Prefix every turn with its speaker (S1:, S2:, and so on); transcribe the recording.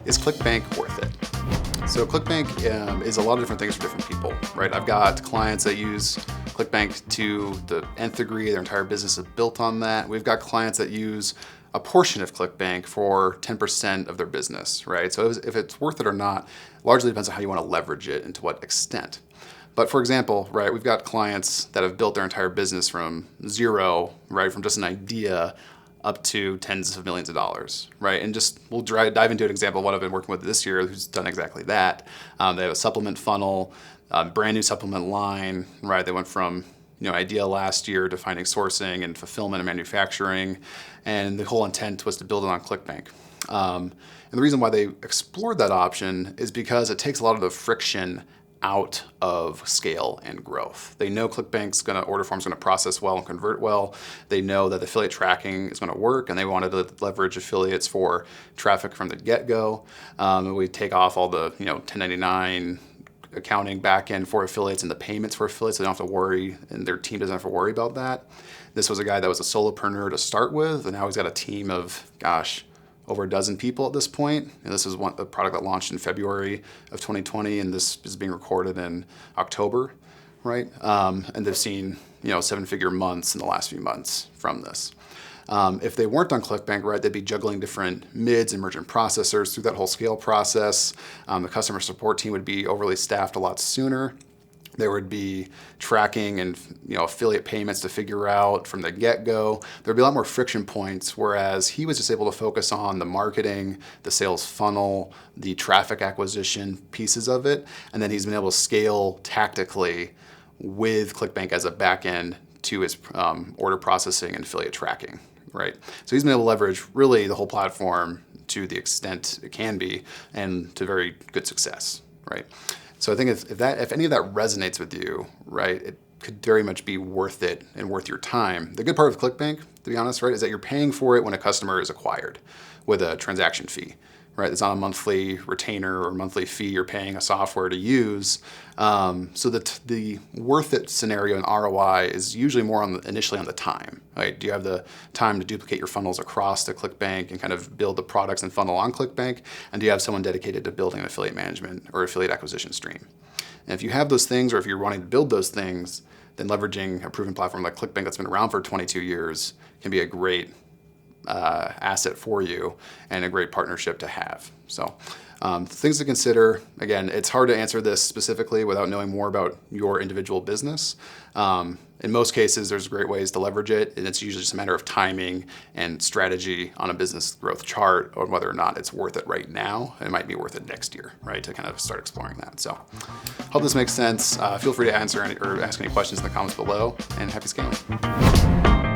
S1: Is ClickBank worth it? So ClickBank is a lot of different things for different people, right? I've got clients that use ClickBank to the nth degree. Their entire business is built on that. We've got clients that use a portion of ClickBank for 10% of their business, right? So if it's worth it or not, largely depends on how you want to leverage it and to what extent. But for example, right, we've got clients that have built their entire business from zero, right, from just an idea up to tens of millions of dollars, right? And just we'll dive into an example of what I've been working with this year who's done exactly that. They have a supplement funnel, brand new supplement line, right? They went from idea last year to finding sourcing and fulfillment and manufacturing, and the whole intent was to build it on ClickBank. And the reason why they explored that option is because it takes a lot of the friction out of scale and growth. They know ClickBank's order form's gonna process well and convert well. They know that the affiliate tracking is gonna work, and they wanted to leverage affiliates for traffic from the get-go. We take off all the 1099 accounting back-end for affiliates and the payments for affiliates, so they don't have to worry, and their team doesn't have to worry about that. This was a guy that was a solopreneur to start with, and now he's got a team of, over a dozen people at this point. And this is a product that launched in February of 2020, and this is being recorded in October, right? And they've seen 7-figure months in the last few months from this. If they weren't on ClickBank, right, they'd be juggling different mids and merchant processors through that whole scale process. The customer support team would be overly staffed a lot sooner. There would be tracking and affiliate payments to figure out from the get-go. There'd be a lot more friction points, whereas he was just able to focus on the marketing, the sales funnel, the traffic acquisition pieces of it, and then he's been able to scale tactically with ClickBank as a back-end to his order processing and affiliate tracking, right? So he's been able to leverage really the whole platform to the extent it can be, and to very good success, right? So I think if any of that resonates with you, right, it could very much be worth it and worth your time. The good part of ClickBank, to be honest, right, is that you're paying for it when a customer is acquired with a transaction fee, right? It's not a monthly retainer or monthly fee. You're paying a software to use. So that the worth it scenario and ROI is usually more initially on the time, right? Do you have the time to duplicate your funnels across to ClickBank and kind of build the products and funnel on ClickBank? And do you have someone dedicated to building an affiliate management or affiliate acquisition stream? And if you have those things, or if you're wanting to build those things, then leveraging a proven platform like ClickBank that's been around for 22 years can be a great asset for you and a great partnership to have. So things to consider. Again, it's hard to answer this specifically without knowing more about your individual business. In most cases, there's great ways to leverage it, and it's usually just a matter of timing and strategy on a business growth chart on whether or not it's worth it right now. It might be worth it next year, right, to kind of start exploring that. So hope this makes sense. Feel free to answer or ask any questions in the comments below, and happy scaling.